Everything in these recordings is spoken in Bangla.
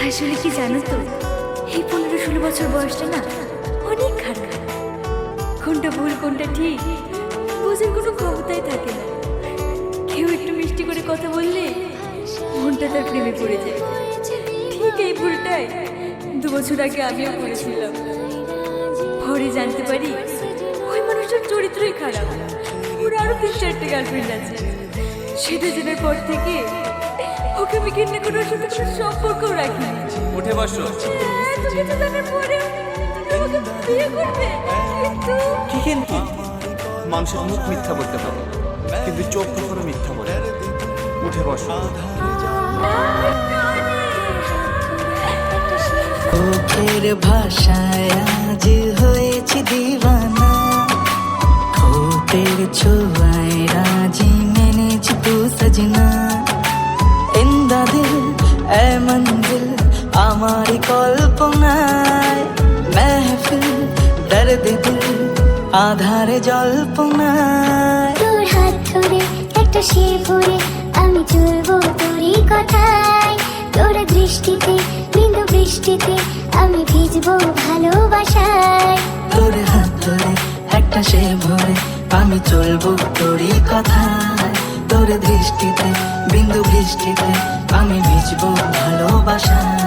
আসলে কি জানো তো, এই 15-16 বছর বয়সটা না অনেক খারাপ। কোনটা ভুল কোনটা ঠিক বোঝার কোনো ক্ষমতাই থাকে না। কেউ একটু মিষ্টি করে কথা বললে মনটা তার প্রেমে পড়ে যায়। ঠিক এই ভুলটাই 2 বছর আগে আমিও করেছিলাম। পরে জানতে পারি ওই মানুষটার চরিত্রই খারাপ, ওর আরো 3-4টে গার্লফ্রেন্ড আছে। সেটা জানার পর থেকে ওকে আমি ঘৃণা করে ওর সাথে কোনো সম্পর্কও রাখিনি। উঠে বসো। এত কিছু জানার পরেও তুমি আমাকে বিয়ে করবে? কিন্তু মানুষের মুখ মিথ্যা বলতে পারে, কিন্তু চোখ কখনো মিথ্যা বলে না। উঠে বসো। চোখের ভাষায় আজ হয়েছি দিওয়ানা, ঠোঁটের ছোঁয়ায় রাজি মেনেছি তু সजना। ইন্দা দিল এ মঞ্জিল আমারি কল্পনায়, মেহফিল দর্দ দিল আধারে জল্পনায়। তোর হাত ধরে একটা সে ভরে আমি চলবো তোরই কথায়। তোর দৃষ্টিতে বিন্দু বৃষ্টিতে আমি ভিজবো ভালোবাসায়। তোর হাত ধরে একটা সে ভরে আমি চলবো তোরই কথায়। তোর দৃষ্টিতে বিন্দু বৃষ্টিতে আমি ভিজবো ভালোবাসায়।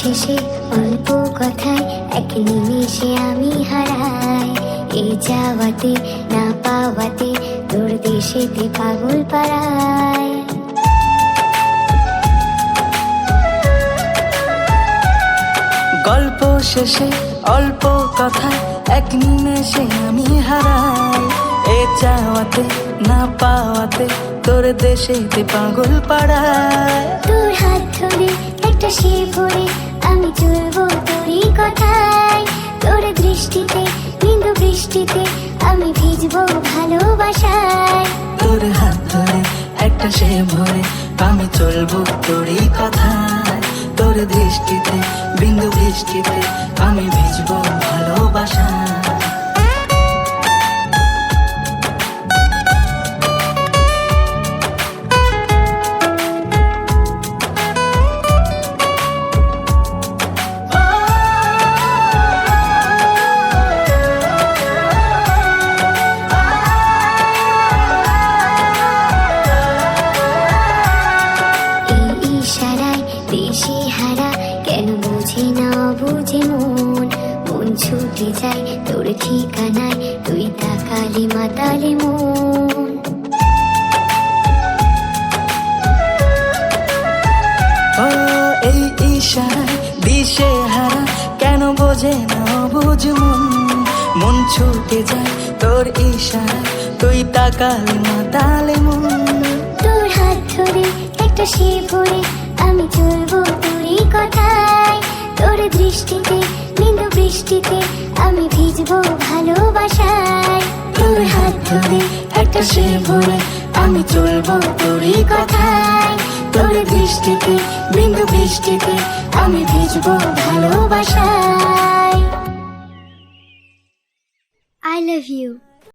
শেষে অল্প কথায় এক নিমেষে আমি হারাই। এ যাওয়াতে না পাওয়াতে তোর দেশেতে পাগল পাড়ায়। গল্প শেষে অল্প কথায় এক নিমেষে আমি হারাই। এ চাওয়াতে না পাওয়াতে তোর দেশেতে পাগল পাড়ায়। তোর হাত ধরে একটা সে ভরে আমি চলবো তোরই কথায়। তোর দৃষ্টিতে বিন্দু বৃষ্টিতে আমি ভিজবো ভালোবাসায়। তোর হাত ধরে একটা সে ভরে আমি চলবো তোরই কথায়। তোর দৃষ্টিতে বিন্দু বৃষ্টিতে আমি ভিজবো ভালোবাসায়। ছুটে যায় তোর ঠিকানায়, তুই তাকালে মাতালে মন। ও এই ইশারায় দিশে হারা কেন বোঝে না বুঝ মন। মন ছুটে যায় তোর ইশারায়, তুই তাকালে মাতালে মন। তোর হাত ধরে একটা সে ভরে আমি চলবো তোরই কথায়। তোর দৃষ্টিতে বিন্দু বৃষ্টিতে আমি ভিজবো ভালোবাসায়। তোর হাত ধরে একটা সে ভরে আমি চলবো তোরই কথায়। তোর দৃষ্টিতে বিন্দু বৃষ্টিতে আমি ভিজবো ভালোবাসায়। I love you.